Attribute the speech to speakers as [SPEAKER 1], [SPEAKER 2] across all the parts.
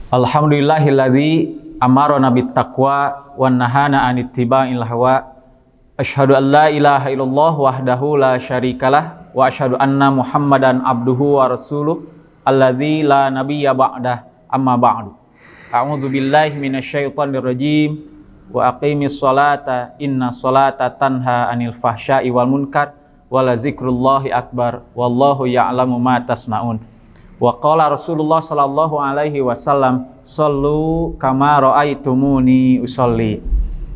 [SPEAKER 1] Alhamdulillahilladzi amarona bittaqwa wa nahana anittiba'il hawa. Asyhadu an la ilaha illallah wahdahu la syarikalah wa asyhadu anna Muhammadan abduhu wa rasuluh alladzi la nabiyya ba'dah amma ba'du. A'udzu billahi minasyaitonir rajim. Wa aqimis sholata inna sholata tanha 'anil fahsya'i wal munkar wa la dzikrullahi akbar wallahu ya'lamu ma tasnaun. Wa qala Rasulullah sallallahu alaihi wasallam, "Shallu kama ra'aitumuni usolli."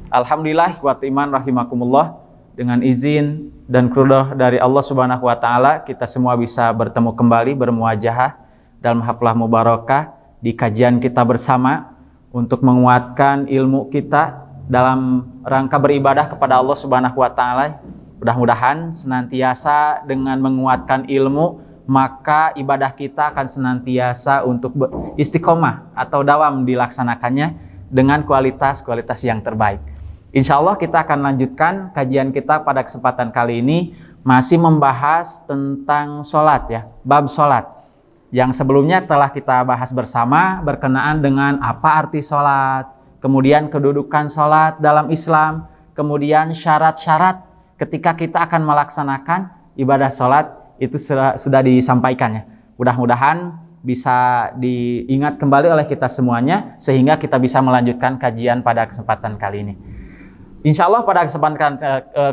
[SPEAKER 1] Alhamdulillah wa iman rahimakumullah, dengan izin dan ridha dari Allah Subhanahu wa taala kita semua bisa bertemu kembali bermuajahah dalam haflah mubarakah di kajian kita bersama untuk menguatkan ilmu kita dalam rangka beribadah kepada Allah Subhanahu wa taala. Mudah-mudahan senantiasa dengan menguatkan ilmu maka ibadah kita akan senantiasa untuk istiqomah atau dawam dilaksanakannya dengan kualitas yang terbaik. Insya Allah kita akan lanjutkan kajian kita pada kesempatan kali ini masih membahas tentang sholat ya, bab sholat. Yang sebelumnya telah kita bahas bersama berkenaan dengan apa arti sholat, kemudian kedudukan sholat dalam Islam, kemudian syarat-syarat ketika kita akan melaksanakan ibadah sholat itu sudah disampaikannya. Mudah-mudahan bisa diingat kembali oleh kita semuanya sehingga kita bisa melanjutkan kajian pada kesempatan kali ini. Insya Allah pada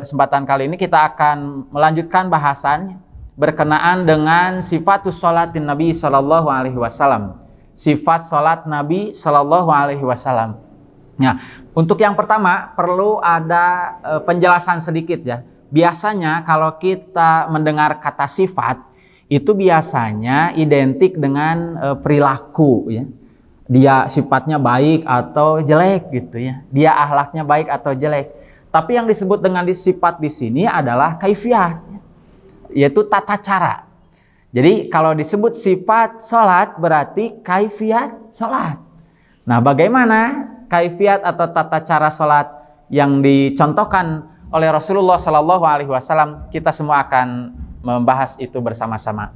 [SPEAKER 1] kesempatan kali ini kita akan melanjutkan bahasan berkenaan dengan sifatus sholatin Nabi Sallallahu Alaihi Wasallam. Sifat sholat Nabi Sallallahu Alaihi Wasallam. Nah, untuk yang pertama perlu ada penjelasan sedikit ya. Biasanya kalau kita mendengar kata sifat itu biasanya identik dengan perilaku ya. Dia sifatnya baik atau jelek gitu ya. Dia akhlaknya baik atau jelek. Tapi yang disebut dengan sifat di sini adalah kaifiat, yaitu tata cara. Jadi kalau disebut sifat sholat berarti kaifiat sholat. Nah, bagaimana kaifiat atau tata cara sholat yang dicontohkan oleh Rasulullah Sallallahu Alaihi Wasallam, kita semua akan membahas itu bersama-sama.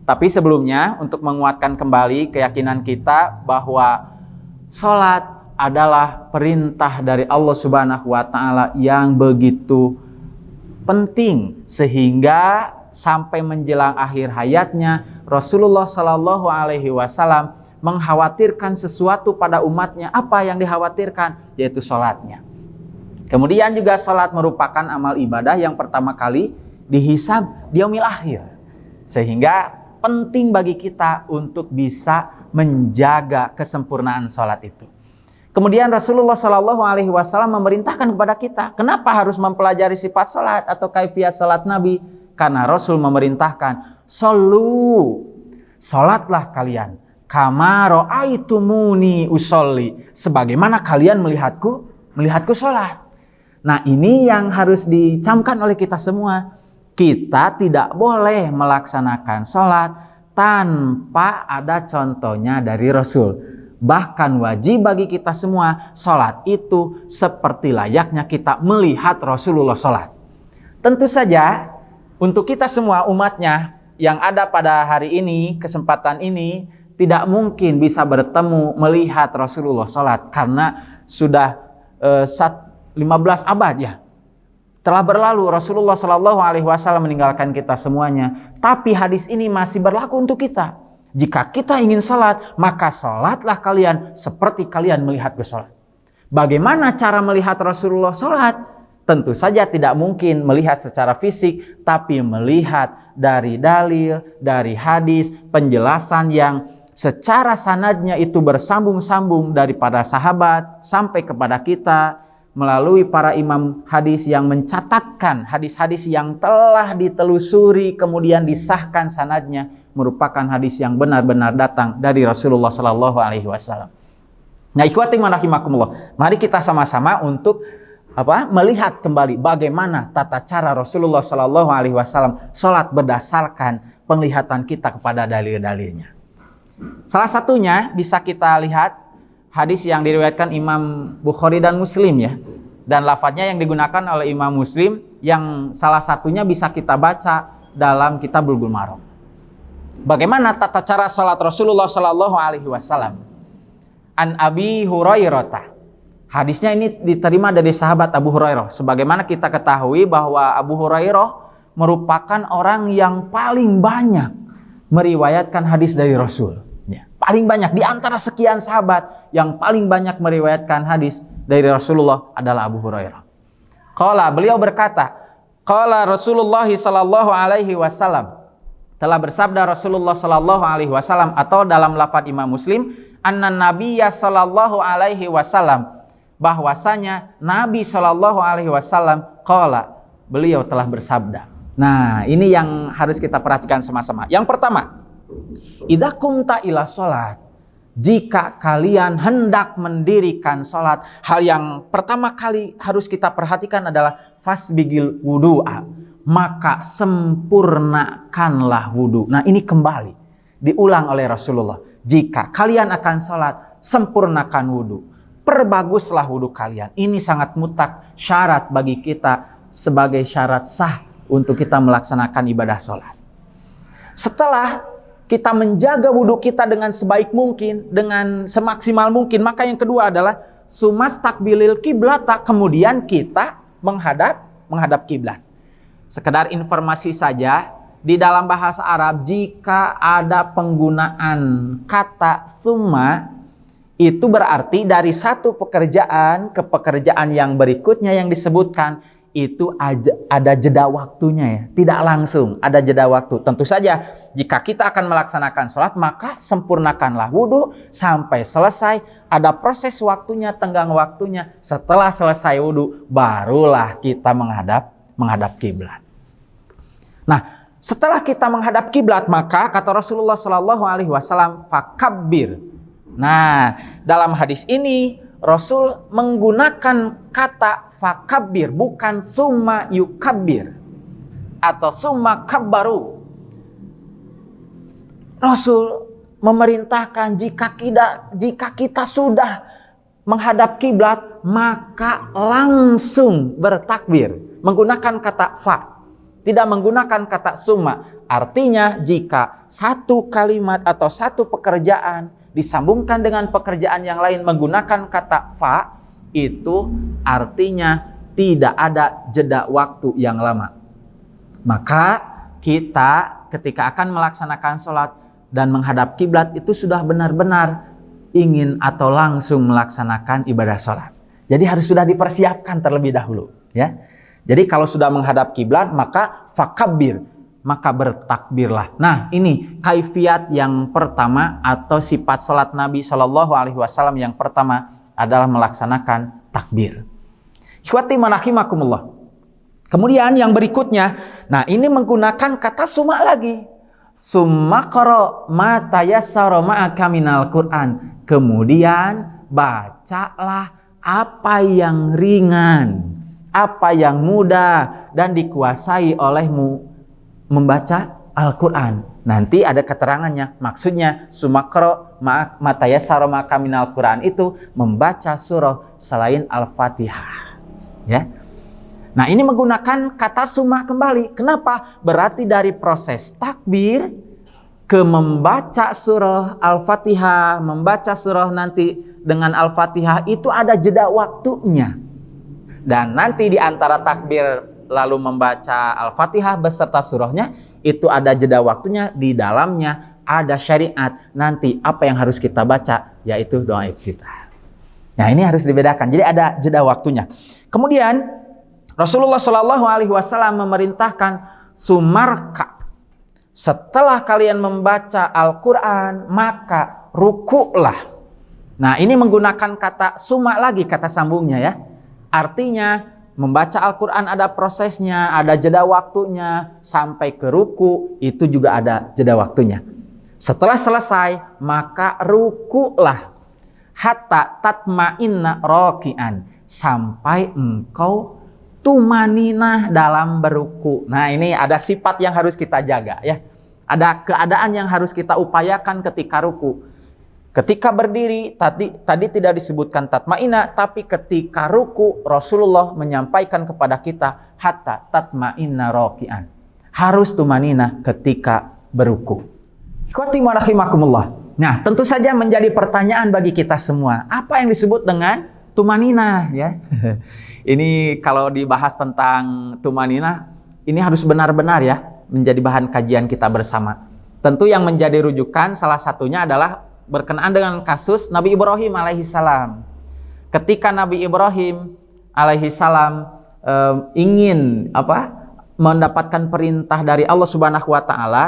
[SPEAKER 1] Tapi sebelumnya untuk menguatkan kembali keyakinan kita bahwa sholat adalah perintah dari Allah Subhanahu Wa Taala yang begitu penting sehingga sampai menjelang akhir hayatnya Rasulullah Sallallahu Alaihi Wasallam mengkhawatirkan sesuatu pada umatnya. Apa yang dikhawatirkan? Yaitu sholatnya. Kemudian juga sholat merupakan amal ibadah yang pertama kali dihisab di yaumil akhir. Sehingga penting bagi kita untuk bisa menjaga kesempurnaan sholat itu. Kemudian Rasulullah Shallallahu Alaihi Wasallam memerintahkan kepada kita, kenapa harus mempelajari sifat sholat atau kaifiat sholat Nabi? Karena Rasul memerintahkan, "Shollu, sholatlah kalian, kama ra'aitumuni usolli, sebagaimana kalian melihatku sholat." Nah, ini yang harus dicamkan oleh kita semua. Kita tidak boleh melaksanakan sholat tanpa ada contohnya dari Rasul. Bahkan wajib bagi kita semua sholat itu seperti layaknya kita melihat Rasulullah sholat. Tentu saja untuk kita semua umatnya yang ada pada hari ini, kesempatan ini tidak mungkin bisa bertemu melihat Rasulullah sholat karena sudah 15 abad ya telah berlalu Rasulullah Shallallahu Alaihi Wasallam meninggalkan kita semuanya. Tapi hadis ini masih berlaku untuk kita. Jika kita ingin sholat, maka sholatlah kalian seperti kalian melihatku sholat. Bagaimana cara melihat Rasulullah sholat? Tentu saja tidak mungkin melihat secara fisik, tapi melihat dari dalil, dari hadis, penjelasan yang secara sanadnya itu bersambung-sambung daripada sahabat sampai kepada kita, melalui para imam hadis yang mencatatkan hadis-hadis yang telah ditelusuri kemudian disahkan sanadnya merupakan hadis yang benar-benar datang dari Rasulullah Sallallahu Alaihi Wasallam. Nah, ikhwati rahimakumullah, mari kita sama-sama untuk melihat kembali bagaimana tata cara Rasulullah Sallallahu Alaihi Wasallam sholat berdasarkan penglihatan kita kepada dalil-dalilnya. Salah satunya bisa kita lihat hadis yang diriwayatkan Imam Bukhari dan Muslim ya. Dan lafadznya yang digunakan oleh Imam Muslim yang salah satunya bisa kita baca dalam kitab Bulughul Maram. Bagaimana tata cara sholat Rasulullah Sallallahu Alaihi Wasallam? an Abi Hurairah. Hadisnya ini diterima dari sahabat Abu Hurairah. Sebagaimana kita ketahui bahwa Abu Hurairah merupakan orang yang paling banyak meriwayatkan hadis dari Rasul. Ya, paling banyak di antara sekian sahabat yang paling banyak meriwayatkan hadis dari Rasulullah adalah Abu Hurairah. Qala, beliau berkata, qala Rasulullah sallallahu alaihi wasallam, telah bersabda Rasulullah sallallahu alaihi wasallam, atau dalam lafaz Imam Muslim, anna nabiyya sallallahu alaihi wasallam, bahwasanya Nabi sallallahu alaihi wasallam qala, beliau telah bersabda. Nah, ini yang harus kita perhatikan sama-sama. Yang pertama, idza qumta ila sholat, jika kalian hendak mendirikan sholat, hal yang pertama kali harus kita perhatikan adalah fasbigil wudu'a, maka sempurnakanlah wudu. Nah, ini kembali diulang oleh Rasulullah. Jika kalian akan sholat, sempurnakan wudu, perbaguslah wudu kalian. Ini sangat mutlak syarat bagi kita sebagai syarat sah untuk kita melaksanakan ibadah sholat. Setelah kita menjaga wudhu kita dengan sebaik mungkin, dengan semaksimal mungkin, maka yang kedua adalah sumastaqbilil kiblata, kemudian kita menghadap kiblat. Sekedar informasi saja, di dalam bahasa Arab jika ada penggunaan kata summa, itu berarti dari satu pekerjaan ke pekerjaan yang berikutnya yang disebutkan itu ada jeda waktunya ya, tidak langsung, ada jeda waktu. Tentu saja jika kita akan melaksanakan sholat, maka sempurnakanlah wudhu sampai selesai, ada proses waktunya, tenggang waktunya. Setelah selesai wudhu, barulah kita menghadap kiblat. Nah, setelah kita menghadap kiblat, maka kata Rasulullah Shallallahu Alaihi Wasallam, fakabbir. Nah, dalam hadis ini Rasul menggunakan kata fakabbir, bukan summa yukabbir atau summa kabbaru. Rasul memerintahkan jika kita sudah menghadap kiblat, maka langsung bertakbir menggunakan kata fa, tidak menggunakan kata summa. Artinya jika satu kalimat atau satu pekerjaan disambungkan dengan pekerjaan yang lain menggunakan kata fa, itu artinya tidak ada jeda waktu yang lama. Maka kita ketika akan melaksanakan sholat dan menghadap kiblat itu sudah benar-benar ingin atau langsung melaksanakan ibadah sholat. Jadi harus sudah dipersiapkan terlebih dahulu, ya. Jadi kalau sudah menghadap kiblat, maka fakabbir, maka bertakbirlah. Nah, ini kaifiat yang pertama atau sifat salat Nabi Shallallahu Alaihi Wasallam yang pertama adalah melaksanakan takbir. Ikhwati manahimakumullah. Kemudian yang berikutnya, nah ini menggunakan kata summa lagi. Summa qara ma tayassara ma'aka minal Qur'an. Kemudian bacalah apa yang ringan, apa yang mudah dan dikuasai olehmu membaca Al-Quran. Nanti ada keterangannya. Maksudnya sumakro matayassara ma'aka minal Quran itu membaca surah selain Al-Fatihah. Ya. Nah, ini menggunakan kata summa kembali. Kenapa? Berarti dari proses takbir ke membaca surah Al-Fatihah, membaca surah nanti dengan Al-Fatihah itu ada jeda waktunya. Dan nanti di antara takbir lalu membaca Al-Fatihah beserta surahnya, itu ada jeda waktunya, di dalamnya ada syariat nanti apa yang harus kita baca, yaitu doa iftitah. Nah, ini harus dibedakan. Jadi ada jeda waktunya. Kemudian Rasulullah Shallallahu Alaihi Wasallam memerintahkan sumarka. Setelah kalian membaca Al-Quran, maka rukuklah. Nah, ini menggunakan kata summa lagi, kata sambungnya ya. Artinya membaca Al-Quran ada prosesnya, ada jeda waktunya, sampai ke ruku itu juga ada jeda waktunya. Setelah selesai, maka rukuklah hatta tatma'inna raki'an, sampai engkau tumaninah dalam beruku. Nah, ini ada sifat yang harus kita jaga ya. Ada keadaan yang harus kita upayakan ketika ruku. Ketika berdiri tadi tidak disebutkan tatma'inna, tapi ketika ruku Rasulullah menyampaikan kepada kita hatta tatma'inna raki'an. Harus tumaninah ketika beruku. Ikhwati wa rahimakumullah. Nah, tentu saja menjadi pertanyaan bagi kita semua, apa yang disebut dengan tumaninah ya? Ini kalau dibahas tentang tumaninah, ini harus benar-benar ya menjadi bahan kajian kita bersama. Tentu yang menjadi rujukan salah satunya adalah berkenaan dengan kasus Nabi Ibrahim alaihissalam. Ketika Nabi Ibrahim alaihissalam ingin mendapatkan perintah dari Allah Subhanahu wa taala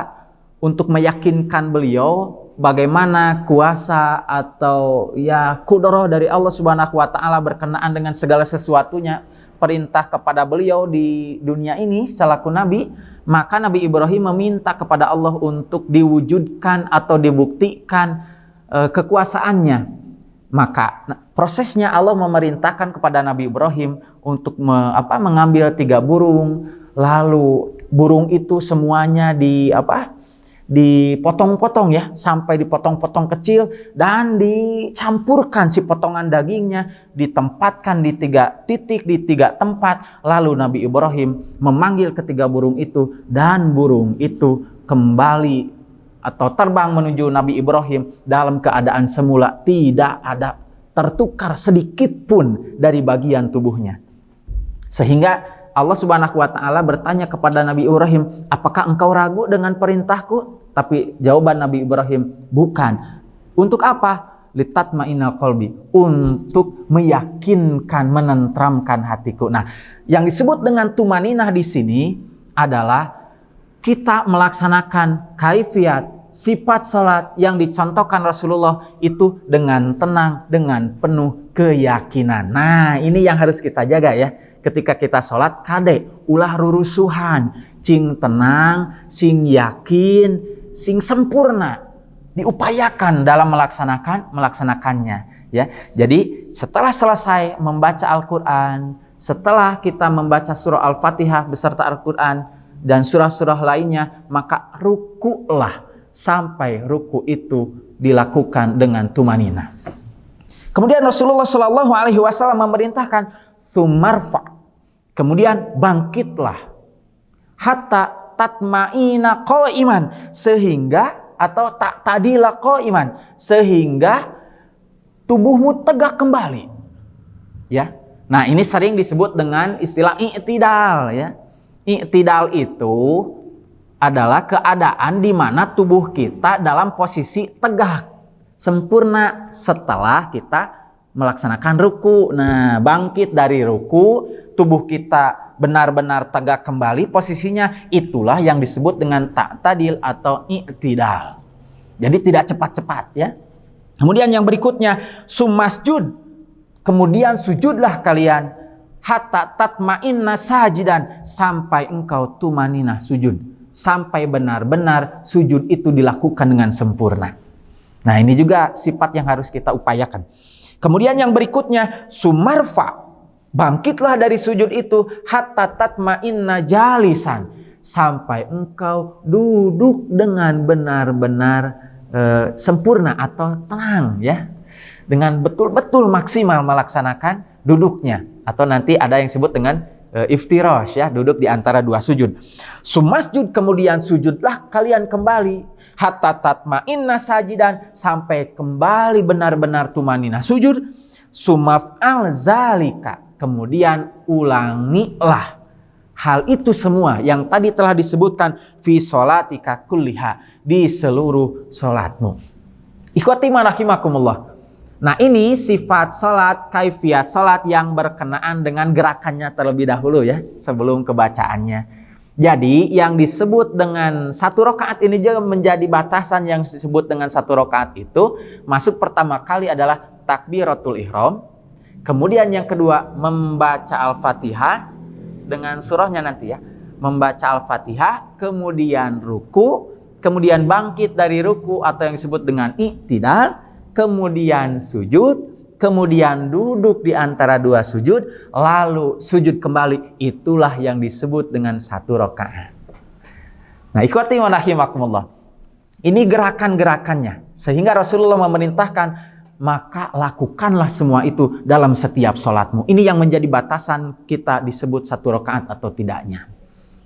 [SPEAKER 1] untuk meyakinkan beliau bagaimana kuasa atau ya kudrah dari Allah Subhanahu wa taala berkenaan dengan segala sesuatunya, perintah kepada beliau di dunia ini selaku nabi, maka Nabi Ibrahim meminta kepada Allah untuk diwujudkan atau dibuktikan kekuasaannya. Maka prosesnya Allah memerintahkan kepada Nabi Ibrahim untuk mengambil 3 burung, lalu burung itu semuanya dipotong-potong ya, sampai dipotong-potong kecil dan dicampurkan si potongan dagingnya, ditempatkan di 3 titik, di 3 tempat. Lalu Nabi Ibrahim memanggil ketiga burung itu dan burung itu kembali atau terbang menuju Nabi Ibrahim dalam keadaan semula, tidak ada tertukar sedikit pun dari bagian tubuhnya. Sehingga Allah Subhanahu wa taala bertanya kepada Nabi Ibrahim, "Apakah engkau ragu dengan perintahku?" Tapi jawaban Nabi Ibrahim, "Bukan." Untuk apa? Litatma'inna qalbi, untuk meyakinkan, menenteramkan hatiku. Nah, yang disebut dengan tumaninah di sini adalah kita melaksanakan kaifiat sifat salat yang dicontohkan Rasulullah itu dengan tenang, dengan penuh keyakinan. Nah, ini yang harus kita jaga ya. Ketika kita salat kade ulah rurusuhan, cing tenang, sing yakin, sing sempurna, diupayakan dalam melaksanakannya ya. Jadi setelah selesai membaca Al-Qur'an, setelah kita membaca surah Al-Fatihah beserta Al-Qur'an dan surah-surah lainnya, maka rukulah sampai ruku itu dilakukan dengan tumaninah. Kemudian Rasulullah Shallallahu Alaihi Wasallam memerintahkan sumarfa, kemudian bangkitlah hatta tatma'ina qaiman, sehingga atau tak tadila qaiman, sehingga tubuhmu tegak kembali. Ya, nah ini sering disebut dengan istilah i'tidal ya. I'tidal itu adalah keadaan di mana tubuh kita dalam posisi tegak, sempurna setelah kita melaksanakan ruku. Nah, bangkit dari ruku, tubuh kita benar-benar tegak kembali posisinya, itulah yang disebut dengan ta'tadil atau i'tidal. Jadi tidak cepat-cepat ya. Kemudian yang berikutnya, sumasjud, kemudian sujudlah kalian hatta tatma'inna sajidan, sampai engkau tumaninah sujud, sampai benar-benar sujud itu dilakukan dengan sempurna. Nah, ini juga sifat yang harus kita upayakan. Kemudian yang berikutnya, sumarfa, bangkitlah dari sujud itu hatta tatma'inna jalisan, sampai engkau duduk dengan benar-benar sempurna atau tenang ya, dengan betul-betul maksimal melaksanakan duduknya, atau nanti ada yang disebut dengan iftirash ya, duduk di antara 2 sujud. Sumasjud, kemudian sujudlah kalian kembali hatta tatma'inna sajidan, sampai kembali benar-benar tumaninah sujud. Sumaf'al zalika, kemudian ulangilah hal itu semua yang tadi telah disebutkan fi sholatika kulliha, di seluruh salatmu. Ikhwati rahimakumullah. Nah, ini sifat salat, kaifiat salat yang berkenaan dengan gerakannya terlebih dahulu ya, sebelum kebacaannya. Jadi yang disebut dengan 1 rakaat ini juga menjadi batasan. Yang disebut dengan 1 rakaat itu masuk pertama kali adalah takbiratul ihram, kemudian yang kedua membaca Al-Fatihah dengan surahnya nanti ya, membaca Al-Fatihah, kemudian ruku, kemudian bangkit dari ruku atau yang disebut dengan i'tidal, kemudian sujud, kemudian duduk di antara 2 sujud, lalu sujud kembali. Itulah yang disebut dengan 1 rakaat. Nah, ikhwati wa rahimakumullah, ini gerakan-gerakannya, sehingga Rasulullah memerintahkan, maka lakukanlah semua itu dalam setiap sholatmu. Ini yang menjadi batasan kita disebut 1 rakaat atau tidaknya.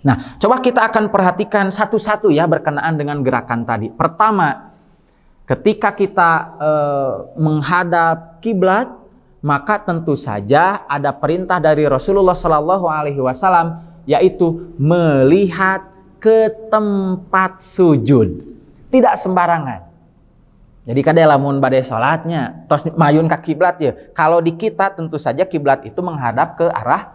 [SPEAKER 1] Nah, coba kita akan perhatikan satu-satu ya berkenaan dengan gerakan tadi. Pertama, Ketika kita menghadap kiblat, maka tentu saja ada perintah dari Rasulullah Shallallahu Alaihi Wasallam, yaitu melihat ke tempat sujud, tidak sembarangan. Jadi kada lamun badai salatnya tos mayun ka kiblat ya. Kalau di kita tentu saja kiblat itu menghadap ke arah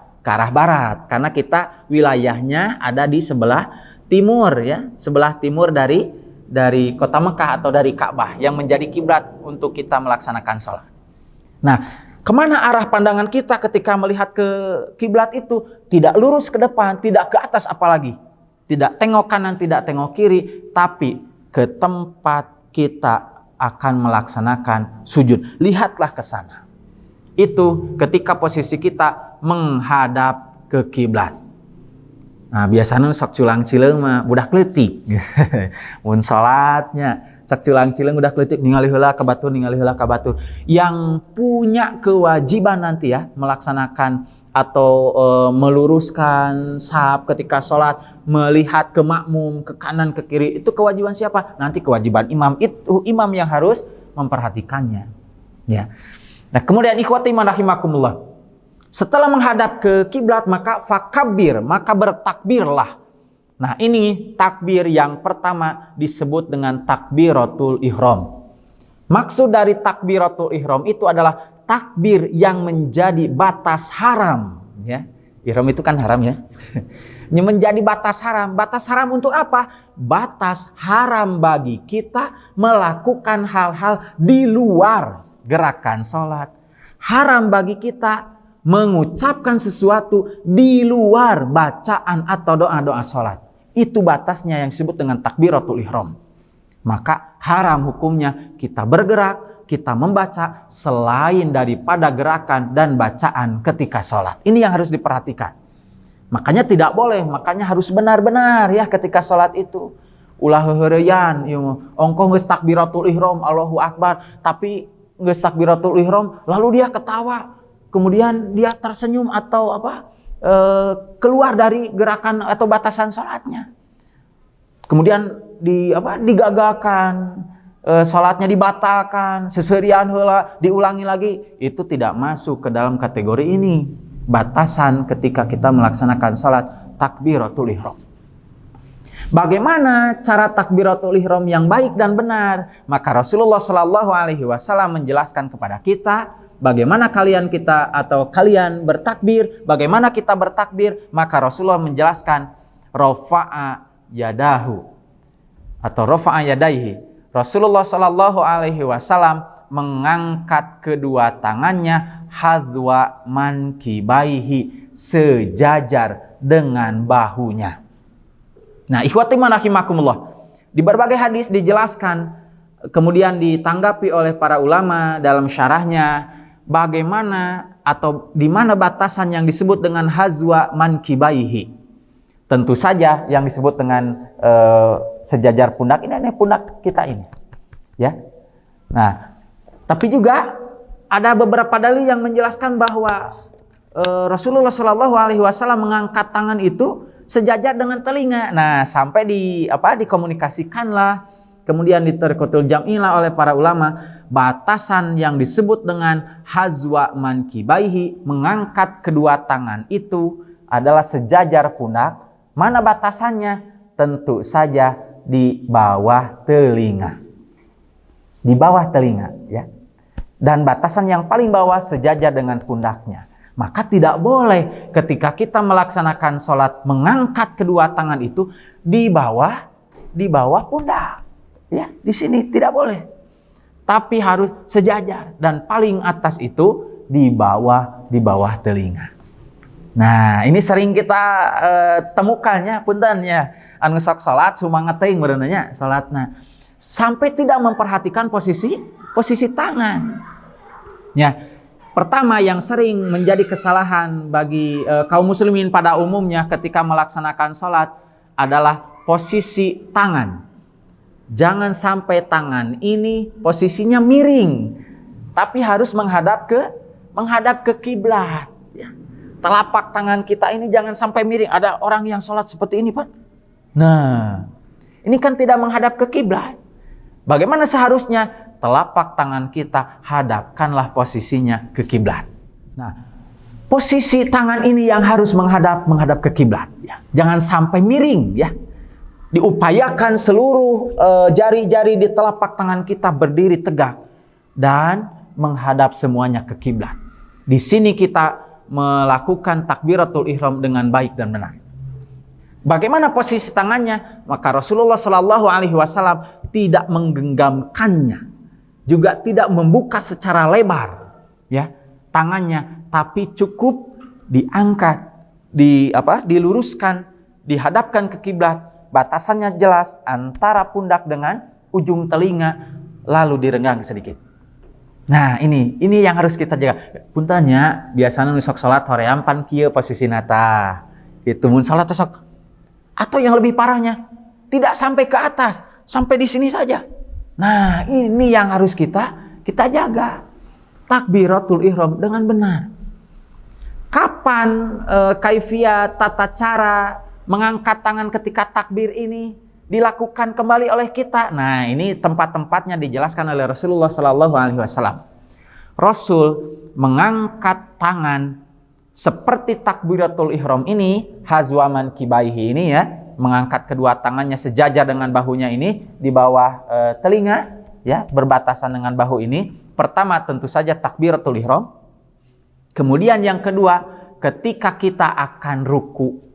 [SPEAKER 1] barat, karena kita wilayahnya ada di sebelah timur ya, sebelah timur dari kota Mekah atau dari Ka'bah yang menjadi kiblat untuk kita melaksanakan sholat. Nah, kemana arah pandangan kita ketika melihat ke kiblat itu? Tidak lurus ke depan, tidak ke atas apalagi. Tidak tengok kanan, tidak tengok kiri, tapi ke tempat kita akan melaksanakan sujud. Lihatlah ke sana. Itu ketika posisi kita menghadap ke kiblat. Nah, biasanya sok culang cileung mah budak leutik. Mun salatnya sok culang cileung budak leutik ningali heula ka batur, ningali heula ka batur. Yang punya kewajiban nanti ya melaksanakan atau meluruskan saf ketika salat, melihat ke makmum, ke kanan, ke kiri, itu kewajiban siapa? Nanti kewajiban imam. Itu imam yang harus memperhatikannya. Ya. Nah, kemudian ikhwati man rahimakumullah. Setelah menghadap ke kiblat maka fakabbir, maka bertakbirlah. Nah, ini takbir yang pertama disebut dengan takbiratul ihram. Maksud dari takbiratul ihram itu adalah takbir yang menjadi batas haram, ya. Ihram itu kan haram ya. Yang menjadi batas haram. Batas haram untuk apa? Batas haram bagi kita melakukan hal-hal di luar gerakan sholat. Haram bagi kita mengucapkan sesuatu di luar bacaan atau doa-doa sholat. Itu batasnya yang disebut dengan takbiratul ihram. Maka haram hukumnya kita bergerak, kita membaca selain daripada gerakan dan bacaan ketika sholat. Ini yang harus diperhatikan. Makanya tidak boleh, makanya harus benar-benar ya ketika sholat itu. Ulah heureyan, ongkoh geus takbiratul ihram, Allahu Akbar, tapi geus takbiratul ihram lalu dia ketawa. Kemudian dia tersenyum atau keluar dari gerakan atau batasan sholatnya. Kemudian digagalkan, sholatnya dibatalkan, seserian heula, diulangi lagi. Itu tidak masuk ke dalam kategori ini. Batasan ketika kita melaksanakan sholat takbiratul ihram. Bagaimana cara takbiratul ihram yang baik dan benar? Maka Rasulullah Shallallahu Alaihi Wasallam menjelaskan kepada kita bagaimana kalian bertakbir, bagaimana kita bertakbir. Maka Rasulullah menjelaskan rafa'a yadahu atau rafa'a yadaihi. Rasulullah Shallallahu Alaihi Wasallam mengangkat kedua tangannya hazwa mankibaihi, sejajar dengan bahunya. Nah, ikhwati man rahimakumullah, di berbagai hadis dijelaskan, kemudian ditanggapi oleh para ulama dalam syarahnya, bagaimana atau di mana batasan yang disebut dengan hazwa mankibaihi. Tentu saja yang disebut dengan sejajar pundak ini pundak kita ini, ya. Nah, tapi juga ada beberapa dalil yang menjelaskan bahwa Rasulullah Shallallahu Alaihi Wasallam mengangkat tangan itu sejajar dengan telinga. Nah, sampai dikomunikasikanlah, kemudian diterkotul jam'ilah oleh para ulama, batasan yang disebut dengan hazwa mankibaihi, mengangkat kedua tangan itu adalah sejajar pundak. Mana batasannya? Tentu saja di bawah telinga. Di bawah telinga, ya. Dan batasan yang paling bawah sejajar dengan pundaknya. Maka tidak boleh ketika kita melaksanakan sholat mengangkat kedua tangan itu di bawah pundak. Ya, di sini tidak boleh. Tapi harus sejajar dan paling atas itu di bawah telinga. Nah, ini sering kita temukannya punten ya. Anu sok salat sumangat teuing beunanya salatna. Sampai tidak memperhatikan posisi tangan. Ya. Pertama yang sering menjadi kesalahan bagi kaum muslimin pada umumnya ketika melaksanakan salat adalah posisi tangan. Jangan sampai tangan ini posisinya miring, tapi harus menghadap ke kiblat. Ya. Telapak tangan kita ini jangan sampai miring. Ada orang yang sholat seperti ini, Pak. Nah, ini kan tidak menghadap ke kiblat. Bagaimana seharusnya? Telapak tangan kita hadapkanlah posisinya ke kiblat. Nah, posisi tangan ini yang harus menghadap ke kiblat. Ya. Jangan sampai miring, ya. Diupayakan seluruh jari-jari di telapak tangan kita berdiri tegak dan menghadap semuanya ke kiblat. Di sini kita melakukan takbiratul ihram dengan baik dan benar. Bagaimana posisi tangannya? Maka Rasulullah Shallallahu Alaihi Wasallam tidak menggenggamkannya, juga tidak membuka secara lebar, ya tangannya, tapi cukup diangkat, diluruskan, dihadapkan ke kiblat. Batasannya jelas antara pundak dengan ujung telinga, lalu direnggang sedikit. Nah ini yang harus kita jaga. Puntanya biasanya nusok salat hoream pan kieu posisi nata. Itu mun salat sok. Atau yang lebih parahnya, tidak sampai ke atas, sampai di sini saja. Nah, ini yang harus kita jaga. Takbiratul ihram dengan benar. Kapan kaifiat tata cara mengangkat tangan ketika takbir ini dilakukan kembali oleh kita? Nah, ini tempat-tempatnya dijelaskan oleh Rasulullah Sallallahu Alaihi Wasallam. Rasul mengangkat tangan seperti takbiratul ihram ini, hazwaman kibaihi ini, ya, mengangkat kedua tangannya sejajar dengan bahunya ini di bawah telinga, ya, berbatasan dengan bahu ini. Pertama tentu saja takbiratul ihram. Kemudian yang kedua ketika kita akan ruku.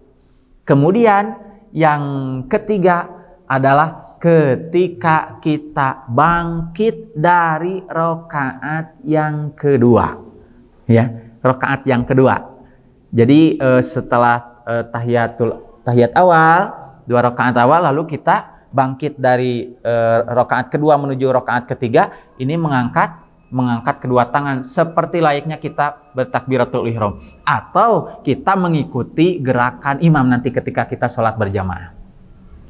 [SPEAKER 1] Kemudian yang ketiga adalah ketika kita bangkit dari rakaat yang kedua, ya, rakaat yang kedua. Jadi setelah tahiyat awal, 2 rakaat awal, lalu kita bangkit dari rakaat kedua menuju rakaat ketiga, ini mengangkat kedua tangan seperti layaknya kita bertakbiratul ihram, atau kita mengikuti gerakan imam nanti ketika kita sholat berjamaah.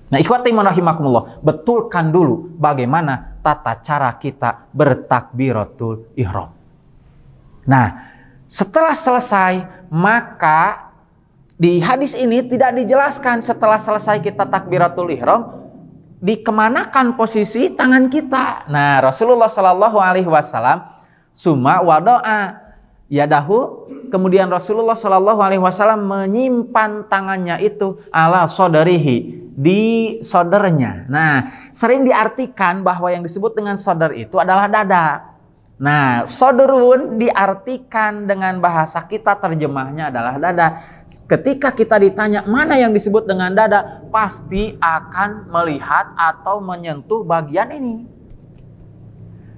[SPEAKER 1] Nah, ikhwati rahimakumullah, betulkan dulu bagaimana tata cara kita bertakbiratul ihram. Nah, setelah selesai, maka di hadis ini tidak dijelaskan setelah selesai kita takbiratul ihram dikemanakan posisi tangan kita. Nah, Rasulullah Shallallahu Alaihi Wasallam summa wadoa yadahu, kemudian Rasulullah Shallallahu Alaihi Wasallam menyimpan tangannya itu ala sodarihi, di sodernya. Nah, sering diartikan bahwa yang disebut dengan sodar itu adalah dada. Nah, sodrun diartikan dengan bahasa kita, terjemahnya adalah dada. Ketika kita ditanya mana yang disebut dengan dada, pasti akan melihat atau menyentuh bagian ini.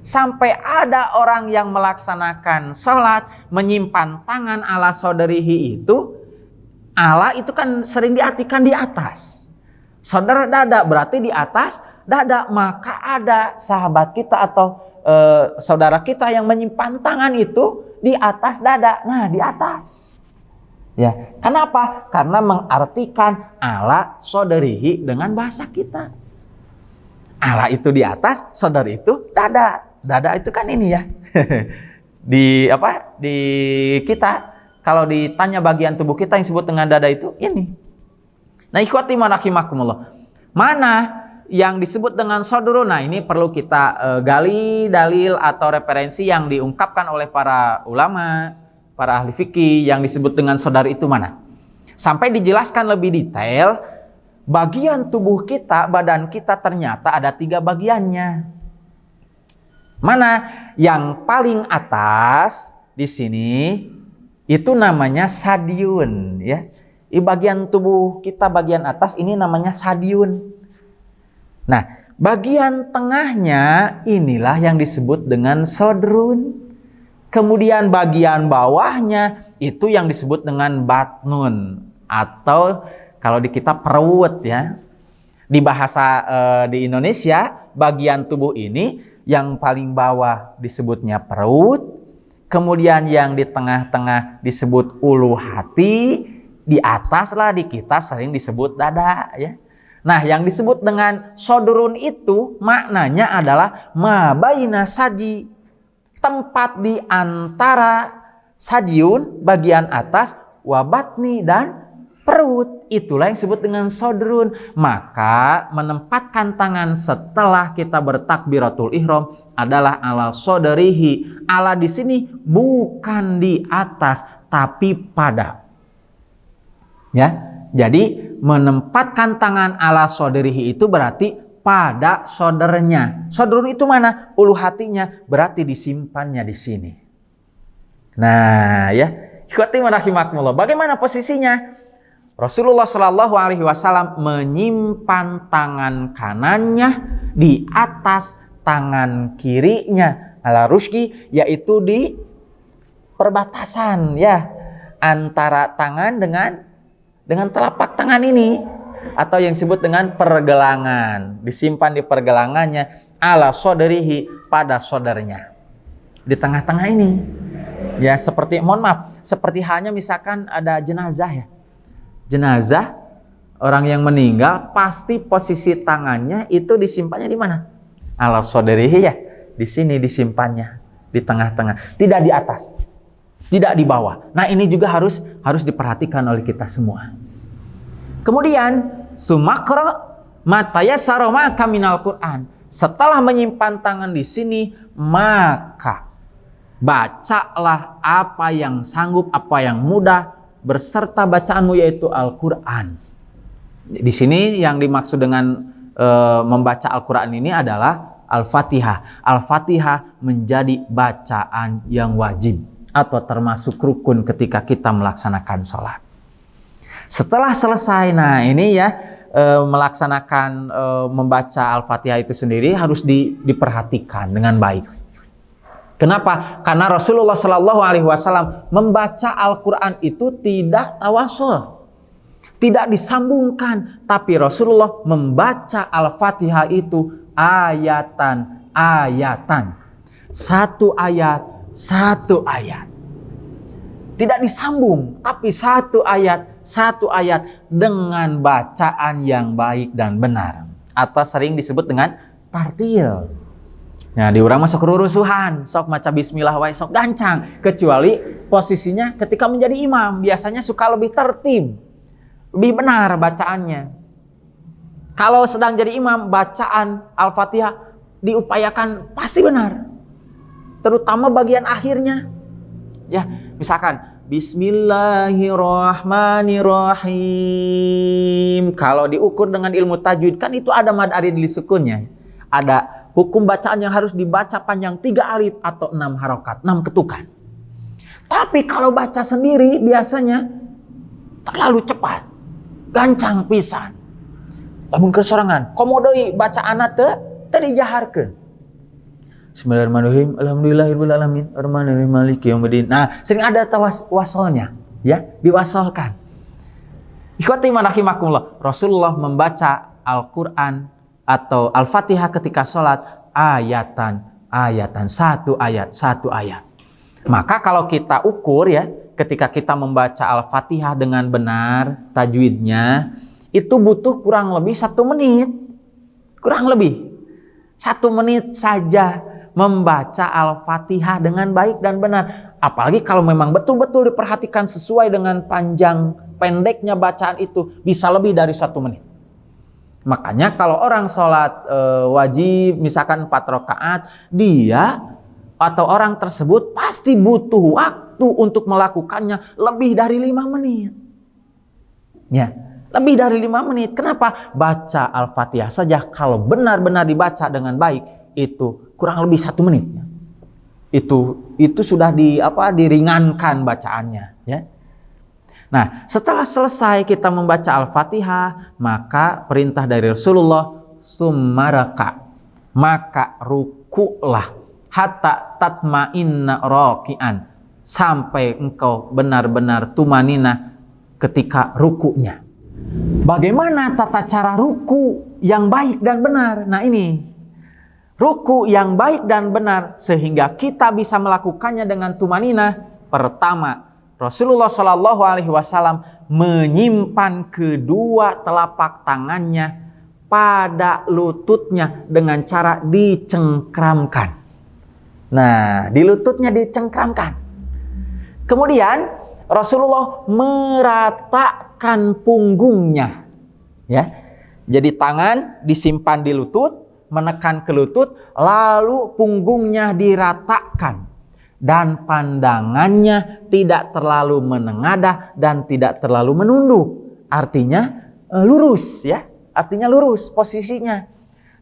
[SPEAKER 1] Sampai ada orang yang melaksanakan sholat menyimpan tangan ala soderihi itu, ala itu kan sering diartikan di atas. Sodar dada berarti di atas dada. Maka ada sahabat kita atau saudara kita yang menyimpan tangan itu di atas dada. Nah, di atas. Ya, kenapa? Karena mengartikan ala soderihi dengan bahasa kita. Ala itu di atas, sodar itu dada. Dada itu kan ini ya. Di kita kalau ditanya bagian tubuh kita yang disebut dengan dada itu ini. Nah, ikhwati rahimakumullah. Mana yang disebut dengan sodru? Nah, ini perlu kita gali dalil atau referensi yang diungkapkan oleh para ulama, para ahli fikih. Yang disebut dengan sodar itu mana? Sampai dijelaskan lebih detail, bagian tubuh kita, badan kita ternyata ada 3 bagiannya. Mana? Yang paling atas di sini itu namanya sadiun, ya. Di bagian tubuh kita bagian atas ini namanya sadiun. Nah, bagian tengahnya inilah yang disebut dengan sodrun. Kemudian bagian bawahnya itu yang disebut dengan batnun, atau kalau di kita perut, ya. Di bahasa di Indonesia bagian tubuh ini yang paling bawah disebutnya perut, kemudian yang di tengah-tengah disebut ulu hati, di atas lah di kita sering disebut dada, ya. Nah, yang disebut dengan sodrun itu maknanya adalah mabaina sadi, tempat di antara sadiun bagian atas, wabatni dan perut. Itulah yang disebut dengan sodrun. Maka menempatkan tangan setelah kita bertakbiratul ihram adalah ala sodrihi. Ala di sini bukan di atas, tapi pada. Ya, jadi menempatkan tangan ala sodrihi itu berarti pada sodernya. Sodrun itu mana? Ulu hatinya, berarti disimpannya di sini. Nah, ya, ikhwati rahimakumullah. Bagaimana posisinya? Rasulullah Shallallahu Alaihi Wasallam menyimpan tangan kanannya di atas tangan kirinya ala ruski, yaitu di perbatasan ya antara tangan dengan telapak tangan ini, atau yang disebut dengan pergelangan, disimpan di pergelangannya ala soderihi, pada sodernya, di tengah-tengah ini ya. Seperti, mohon maaf, seperti halnya misalkan ada jenazah ya, jenazah orang yang meninggal, pasti posisi tangannya itu disimpannya di mana? Ala soderihi ya, di sini disimpannya, di tengah-tengah, tidak di atas, tidak di bawah. Nah, ini juga harus diperhatikan oleh kita semua. Kemudian sumakra matayassara maka minal Quran. Setelah menyimpan tangan di sini, maka bacalah apa yang sanggup, apa yang mudah berserta bacaanmu, yaitu Al-Quran. Di sini yang dimaksud dengan membaca Al-Quran ini adalah Al-Fatihah. Al-Fatihah menjadi bacaan yang wajib atau termasuk rukun ketika kita melaksanakan sholat. Setelah selesai, nah ini ya, melaksanakan membaca Al-Fatihah itu sendiri harus diperhatikan dengan baik. Kenapa? Karena Rasulullah Shallallahu Alaihi Wasallam membaca Al-Quran itu tidak tawasul, tidak disambungkan, tapi Rasulullah membaca Al-Fatihah itu ayatan, satu ayat, tidak disambung, tapi satu ayat dengan bacaan yang baik dan benar, atau sering disebut dengan tartil. Nah, di urang masuk rurusuhan, sok maca bismillah wae sok gancang, kecuali posisinya ketika menjadi imam, biasanya suka lebih tertib, lebih benar bacaannya. Kalau sedang jadi imam, bacaan Al-Fatihah diupayakan pasti benar, terutama bagian akhirnya. Ya, misalkan Bismillahirrahmanirrahim. Kalau diukur dengan ilmu tajwid, kan itu ada mad arid li sukunnya, ada hukum bacaan yang harus dibaca panjang 3 alif atau 6 harokat, 6 ketukan. Tapi kalau baca sendiri biasanya terlalu cepat, gancang pisan. Lamun kesorangan, komodoi bacaan teu dijaharkeun. Bismillahirrahmanirrahim, alhamdulillahirabbil alamin, arrahmanirrahim, maliki yaumiddin. Nah, sering ada wasolnya, ya, diwasolkan. Ikhwati rahimakumullah, Rasulullah membaca Al-Qur'an atau Al-Fatihah ketika sholat ayatan, satu ayat. Maka kalau kita ukur ya, ketika kita membaca Al-Fatihah dengan benar tajwidnya, itu butuh kurang lebih 1 menit. Kurang lebih 1 menit saja membaca Al-Fatihah dengan baik dan benar. Apalagi kalau memang betul-betul diperhatikan sesuai dengan panjang pendeknya bacaan itu, bisa lebih dari 1 menit. Makanya kalau orang sholat wajib misalkan 4 rakaat, dia atau orang tersebut pasti butuh waktu untuk melakukannya lebih dari 5 menit. Ya, lebih dari 5 menit. Kenapa? Baca Al-Fatihah saja kalau benar-benar dibaca dengan baik itu kurang lebih 1 menit. Itu sudah diringankan bacaannya, ya. Nah, setelah selesai kita membaca Al-Fatihah, maka perintah dari Rasulullah, summaraka, maka rukulah, hatta tatma'inna raki'an, sampai engkau benar-benar tumanina ketika rukunya. Bagaimana tata cara ruku yang baik dan benar? Nah, ini ruku yang baik dan benar sehingga kita bisa melakukannya dengan tumanina. Pertama, Rasulullah Shallallahu Alaihi Wasallam menyimpan kedua telapak tangannya pada lututnya dengan cara dicengkramkan. Nah, di lututnya dicengkramkan. Kemudian Rasulullah meratakan menekan punggungnya. Ya. Jadi tangan disimpan di lutut, menekan ke lutut, lalu punggungnya diratakan. Dan pandangannya tidak terlalu menengadah dan tidak terlalu menunduk. Artinya lurus ya. Artinya lurus posisinya.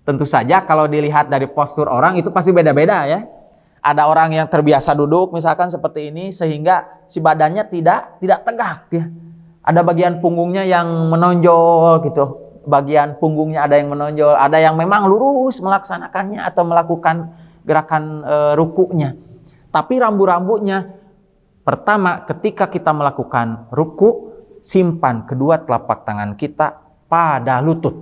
[SPEAKER 1] Tentu saja kalau dilihat dari postur orang itu pasti beda-beda ya. Ada orang yang terbiasa duduk misalkan seperti ini sehingga si badannya tidak tegak ya. Ada bagian punggungnya yang menonjol gitu. Bagian punggungnya ada yang menonjol, ada yang memang lurus melaksanakannya atau melakukan gerakan rukunya. Tapi rambu-rambunya pertama ketika kita melakukan ruku, simpan kedua telapak tangan kita pada lutut.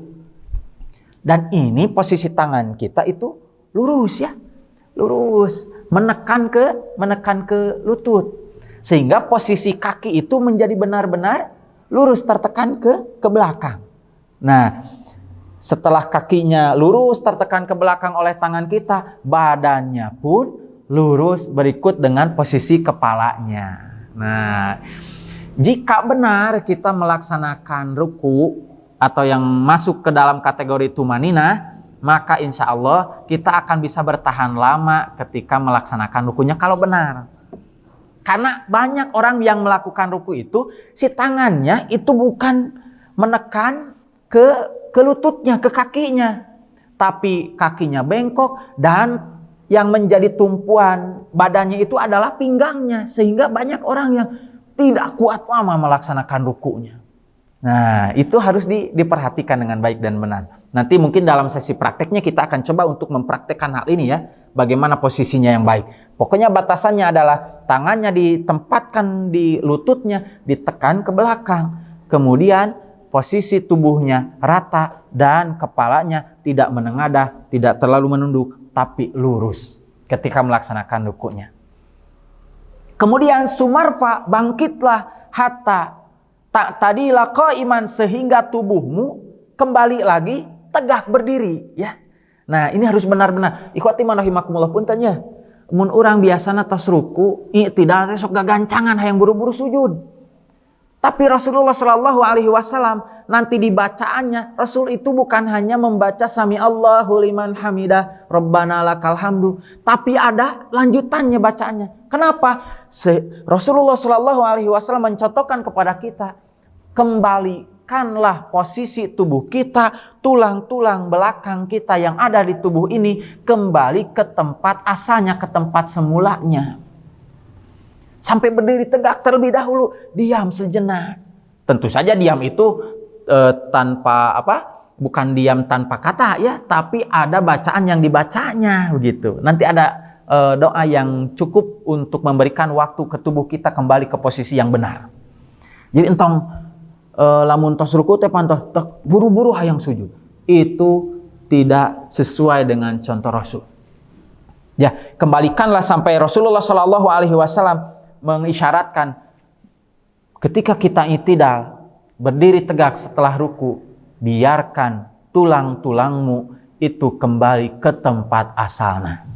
[SPEAKER 1] Dan ini posisi tangan kita itu lurus ya. Lurus, menekan ke lutut. Sehingga posisi kaki itu menjadi benar-benar lurus tertekan ke belakang. Nah, setelah kakinya lurus tertekan ke belakang oleh tangan kita, badannya pun lurus berikut dengan posisi kepalanya. Nah, jika benar kita melaksanakan ruku atau yang masuk ke dalam kategori tumanina, maka insya Allah kita akan bisa bertahan lama ketika melaksanakan rukunya kalau benar. Karena banyak orang yang melakukan ruku itu, si tangannya itu bukan menekan ke lututnya, ke kakinya. Tapi kakinya bengkok dan yang menjadi tumpuan badannya itu adalah pinggangnya. Sehingga banyak orang yang tidak kuat lama melaksanakan rukunya. Nah, itu harus diperhatikan dengan baik dan benar. Nanti mungkin dalam sesi prakteknya kita akan coba untuk mempraktekkan hal ini ya. Bagaimana posisinya yang baik. Pokoknya batasannya adalah tangannya ditempatkan di lututnya, ditekan ke belakang. Kemudian posisi tubuhnya rata dan kepalanya tidak menengadah, tidak terlalu menunduk, tapi lurus ketika melaksanakan rukunya. Kemudian sumarfa, bangkitlah hatta tak tadilah qaiman, sehingga tubuhmu kembali lagi tegak berdiri ya. Nah, ini harus benar-benar ikhwati rahimakumullah punten ya. Mun urang biasana tos ruku, tidak sok gagancangan hayang buru-buru sujud. Tapi Rasulullah Shallallahu Alaihi Wasallam nanti dibacaannya, Rasul itu bukan hanya membaca Sami Allahu liman hamidah, Rabbana lakal hamdu, tapi ada lanjutannya bacaannya. Kenapa? Rasulullah Shallallahu Alaihi Wasallam mencontohkan kepada kita, kembalikanlah posisi tubuh kita, tulang-tulang belakang kita yang ada di tubuh ini kembali ke tempat asalnya, ke tempat semulanya. Sampai berdiri tegak terlebih dahulu, diam sejenak. Tentu saja diam itu bukan diam tanpa kata ya, tapi ada bacaan yang dibacanya begitu. Nanti ada doa yang cukup untuk memberikan waktu ke tubuh kita kembali ke posisi yang benar. Jadi entong lamun tos ruku teh pantos buru-buru hayang sujud. Itu tidak sesuai dengan contoh Rasul. Ya, kembalikanlah sampai Rasulullah Shallallahu Alaihi Wasallam mengisyaratkan ketika kita i'tidal berdiri tegak setelah ruku, biarkan tulang-tulangmu itu kembali ke tempat asalna.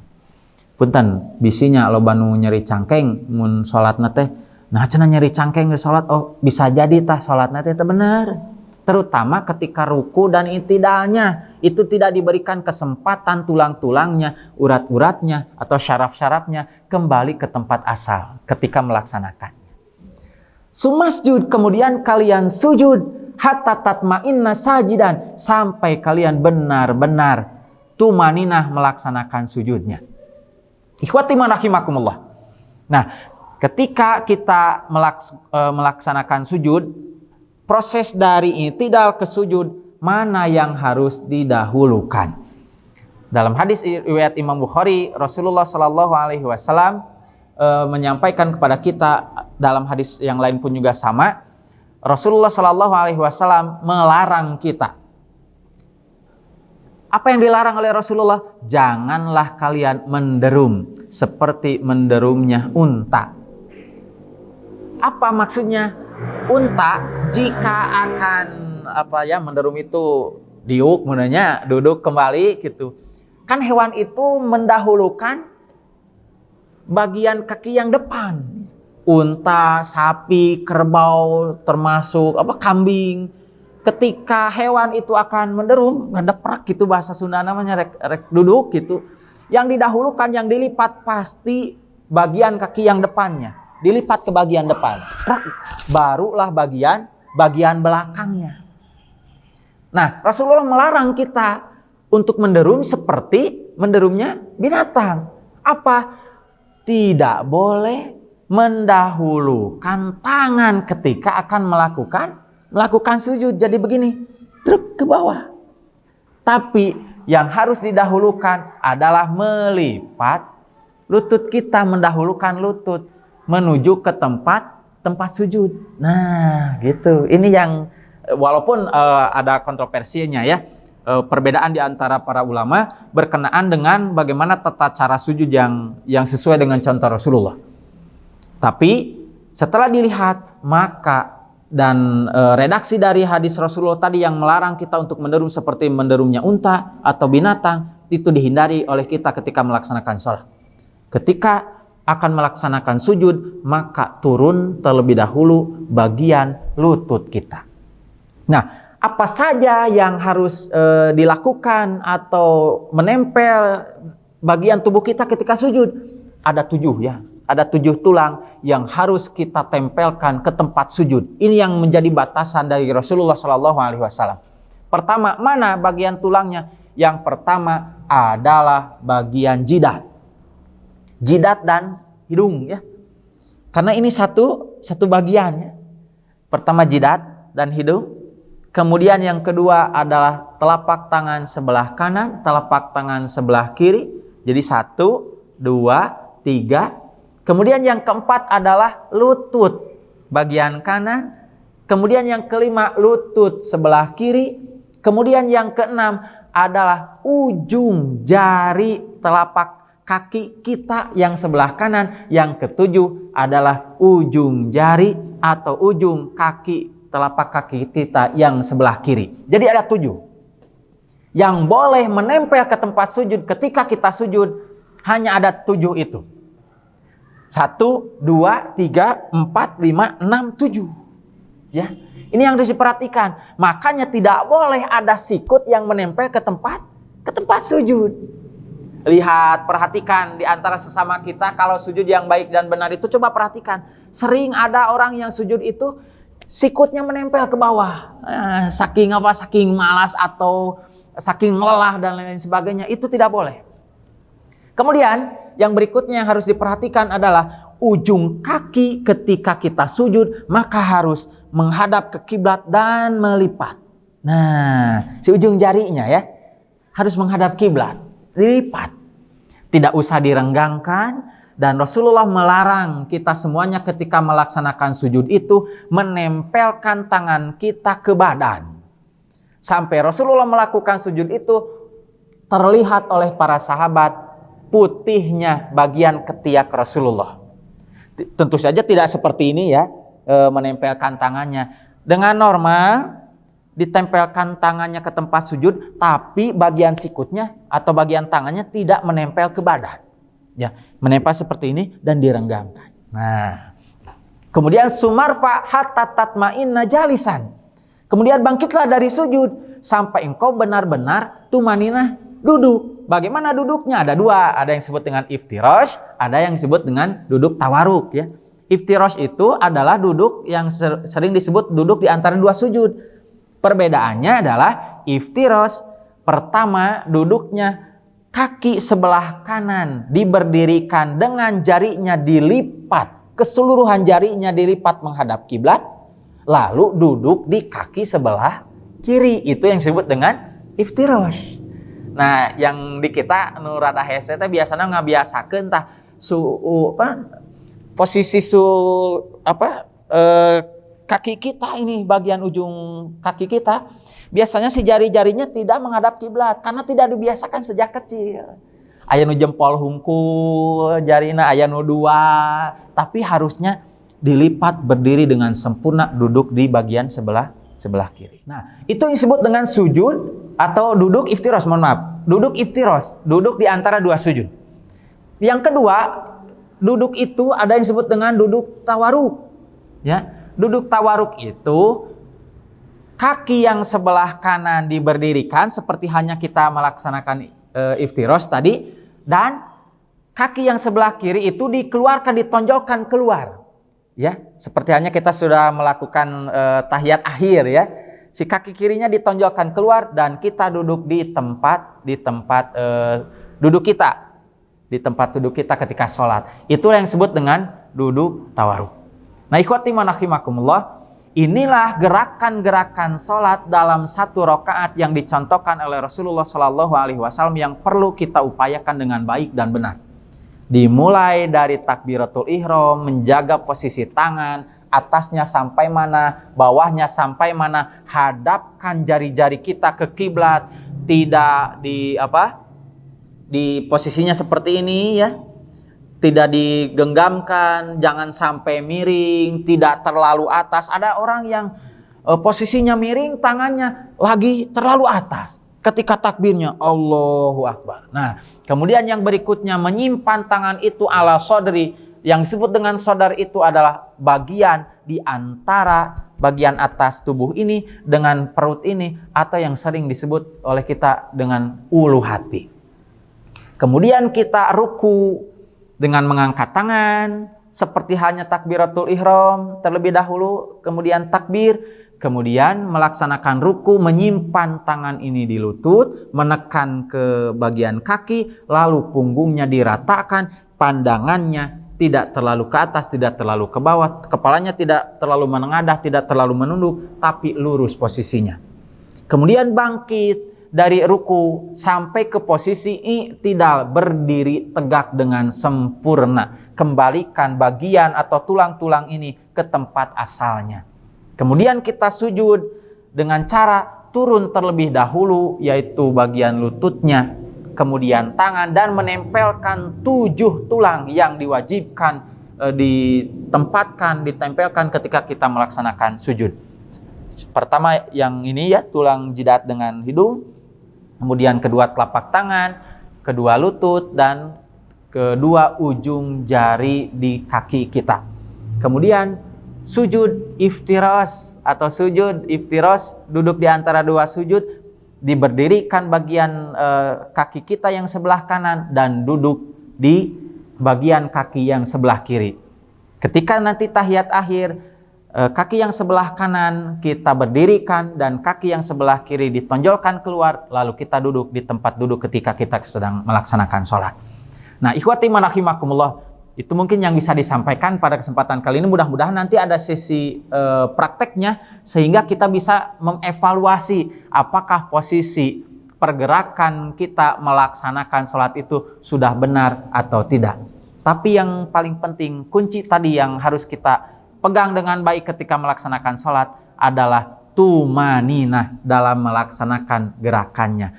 [SPEAKER 1] Punten bisinya loba nu nyeri cangkeng mun salatna teh, nah cenah nyeri cangkeng geus salat, oh bisa jadi tah salatna teh bener. Terutama ketika ruku dan i'tidalnya itu tidak diberikan kesempatan tulang-tulangnya, urat-uratnya atau syaraf-syarafnya kembali ke tempat asal ketika melaksanakannya. Sumasjud, kemudian kalian sujud hatta tatma'inna sajidan, sampai kalian benar-benar tumaninah melaksanakan sujudnya. Ikhwati rahimakumullah. Nah, ketika kita melaksanakan sujud, proses dari i'tidal ke sujud mana yang harus didahulukan? Dalam hadis riwayat Imam Bukhari, Rasulullah Shallallahu Alaihi Wasallam menyampaikan kepada kita, dalam hadis yang lain pun juga sama, Rasulullah Shallallahu Alaihi Wasallam melarang kita. Apa yang dilarang oleh Rasulullah? Janganlah kalian menderum seperti menderumnya unta. Apa maksudnya? Unta jika akan menderum itu diuk menanya duduk kembali gitu. Kan hewan itu mendahulukan bagian kaki yang depan. unta, sapi, kerbau, termasuk kambing. Ketika hewan itu akan menderum, ngedeprak gitu bahasa Sunda namanya, rek duduk gitu. Yang didahulukan, yang dilipat pasti bagian kaki yang depannya. Dilipat ke bagian depan. Barulah bagian belakangnya. Nah, Rasulullah melarang kita untuk menderum seperti menderumnya binatang. Apa? Tidak boleh mendahulukan tangan ketika akan melakukan sujud. Jadi begini, truk ke bawah. Tapi yang harus didahulukan adalah melipat lutut kita, mendahulukan lutut menuju ke tempat sujud. Nah, gitu. Ini yang walaupun ada kontroversinya ya. Perbedaan di antara para ulama berkenaan dengan bagaimana tata cara sujud yang sesuai dengan contoh Rasulullah. Tapi setelah dilihat, maka dan redaksi dari hadis Rasulullah tadi yang melarang kita untuk menderum seperti menderumnya unta atau binatang, itu dihindari oleh kita ketika melaksanakan sholat. Ketika akan melaksanakan sujud, maka turun terlebih dahulu bagian lutut kita. Nah, apa saja yang harus dilakukan atau menempel bagian tubuh kita ketika sujud? Ada 7 ya. Ada 7 tulang yang harus kita tempelkan ke tempat sujud. Ini yang menjadi batasan dari Rasulullah SAW. Pertama, mana bagian tulangnya? Yang pertama adalah bagian jidat. Jidat dan hidung ya. Karena ini satu bagian ya. Pertama jidat dan hidung. Kemudian yang kedua adalah telapak tangan sebelah kanan, telapak tangan sebelah kiri. Jadi 1, 2, 3. Kemudian yang keempat adalah lutut bagian kanan. Kemudian yang kelima lutut sebelah kiri. Kemudian yang keenam adalah ujung jari telapak kaki kita yang sebelah kanan. Yang ketujuh adalah ujung jari atau ujung kaki telapak kaki kita yang sebelah kiri. Jadi ada 7 yang boleh menempel ke tempat sujud. Ketika kita sujud hanya ada 7 itu. 1, 2, 3, 4, 5, 6, 7 ya. Ini yang harus diperhatikan. Makanya tidak boleh ada sikut yang menempel ke tempat sujud. Lihat, perhatikan di antara sesama kita kalau sujud yang baik dan benar itu, coba perhatikan. Sering ada orang yang sujud itu sikutnya menempel ke bawah. Saking malas atau saking lelah dan lain sebagainya. Itu tidak boleh. Kemudian yang berikutnya yang harus diperhatikan adalah ujung kaki ketika kita sujud maka harus menghadap ke kiblat dan melipat. Nah, si ujung jarinya ya harus menghadap kiblat, dilipat. Tidak usah direnggangkan. Dan Rasulullah melarang kita semuanya ketika melaksanakan sujud itu menempelkan tangan kita ke badan. Sampai Rasulullah melakukan sujud itu terlihat oleh para sahabat putihnya bagian ketiak Rasulullah. Tentu saja tidak seperti ini ya, menempelkan tangannya. Dengan normal ditempelkan tangannya ke tempat sujud, tapi bagian sikutnya atau bagian tangannya tidak menempel ke badan. Ya, menempel seperti ini dan direnggangkan. Nah, kemudian sumarfa hatta tatma'inna jalisan. Kemudian bangkitlah dari sujud sampai engkau benar-benar tumaninah duduk. Bagaimana duduknya? Ada 2, ada yang disebut dengan iftirash, ada yang disebut dengan duduk tawaruk ya. Iftirash itu adalah duduk yang sering disebut duduk di antara 2 sujud. Perbedaannya adalah iftirash pertama duduknya kaki sebelah kanan diberdirikan dengan jarinya dilipat, keseluruhan jarinya dilipat menghadap kiblat, lalu duduk di kaki sebelah kiri. Itu yang disebut dengan iftirash. Nah, yang di kita nu rada hese teh biasana ngabiasakeun tah posisi kaki kita ini, bagian ujung kaki kita, biasanya si jari-jarinya tidak menghadap kiblat karena tidak dibiasakan sejak kecil. Aya nu jempol hungkul jarina, aya nu 2, tapi harusnya dilipat berdiri dengan sempurna duduk di bagian sebelah kiri. Nah, itu disebut dengan sujud atau duduk iftirash, duduk iftirash, duduk di antara 2 sujud. Yang kedua, duduk itu ada yang disebut dengan duduk tawaruk. Ya, duduk tawaruk itu kaki yang sebelah kanan diberdirikan seperti hanya kita melaksanakan iftirosh tadi, dan kaki yang sebelah kiri itu dikeluarkan, ditonjolkan keluar. Ya, seperti hanya kita sudah melakukan tahiyat akhir ya. Si kaki kirinya ditonjolkan keluar dan kita duduk di tempat duduk kita. Di tempat duduk kita ketika sholat. Itulah yang disebut dengan duduk tawaruk. Nah, ikhwati manahimakumullah, inilah gerakan-gerakan sholat dalam satu rakaat yang dicontohkan oleh Rasulullah SAW yang perlu kita upayakan dengan baik dan benar. Dimulai dari takbiratul ihram, menjaga posisi tangan, atasnya sampai mana, bawahnya sampai mana, hadapkan jari-jari kita ke kiblat, tidak di posisinya seperti ini ya, tidak digenggamkan, jangan sampai miring, tidak terlalu atas. Ada orang yang posisinya miring, tangannya lagi terlalu atas ketika takbirnya Allahu Akbar. Nah, kemudian yang berikutnya menyimpan tangan itu ala sodri. Yang disebut dengan sodar itu adalah bagian di antara bagian atas tubuh ini dengan perut ini, atau yang sering disebut oleh kita dengan ulu hati. Kemudian kita ruku dengan mengangkat tangan seperti hanya takbiratul ihram terlebih dahulu, kemudian takbir, kemudian melaksanakan ruku, menyimpan tangan ini di lutut, menekan ke bagian kaki, lalu punggungnya diratakan, pandangannya tidak terlalu ke atas, tidak terlalu ke bawah, kepalanya tidak terlalu menengadah, tidak terlalu menunduk, tapi lurus posisinya. Kemudian bangkit dari ruku sampai ke posisi i'tidal, berdiri tegak dengan sempurna. Kembalikan bagian atau tulang-tulang ini ke tempat asalnya. Kemudian kita sujud dengan cara turun terlebih dahulu, yaitu bagian lututnya, kemudian tangan, dan menempelkan 7 tulang yang diwajibkan ditempelkan ketika kita melaksanakan sujud. Pertama yang ini ya, tulang jidat dengan hidung, kemudian kedua telapak tangan, kedua lutut, dan kedua ujung jari di kaki kita. Kemudian sujud iftirosh atau sujud iftirosh, duduk di antara dua sujud, diberdirikan bagian kaki kita yang sebelah kanan dan duduk di bagian kaki yang sebelah kiri. Ketika nanti tahiyat akhir, kaki yang sebelah kanan kita berdirikan dan kaki yang sebelah kiri ditonjolkan keluar, lalu kita duduk di tempat duduk ketika kita sedang melaksanakan sholat. Nah, ikhwati manahimakumullah, itu mungkin yang bisa disampaikan pada kesempatan kali ini. Mudah-mudahan nanti ada sesi prakteknya sehingga kita bisa mengevaluasi apakah posisi pergerakan kita melaksanakan sholat itu sudah benar atau tidak. Tapi yang paling penting, kunci tadi yang harus kita pegang dengan baik ketika melaksanakan sholat adalah tumaninah dalam melaksanakan gerakannya.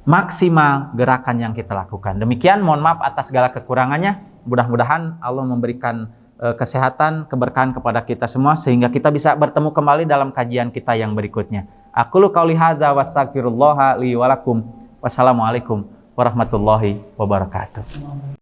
[SPEAKER 1] Maksimal gerakan yang kita lakukan. Demikian, mohon maaf atas segala kekurangannya. Mudah-mudahan Allah memberikan kesehatan, keberkahan kepada kita semua sehingga kita bisa bertemu kembali dalam kajian kita yang berikutnya. Aqulu qauli hadza wastaghfirullaha li wa lakum. Wassalamualaikum warahmatullahi wabarakatuh.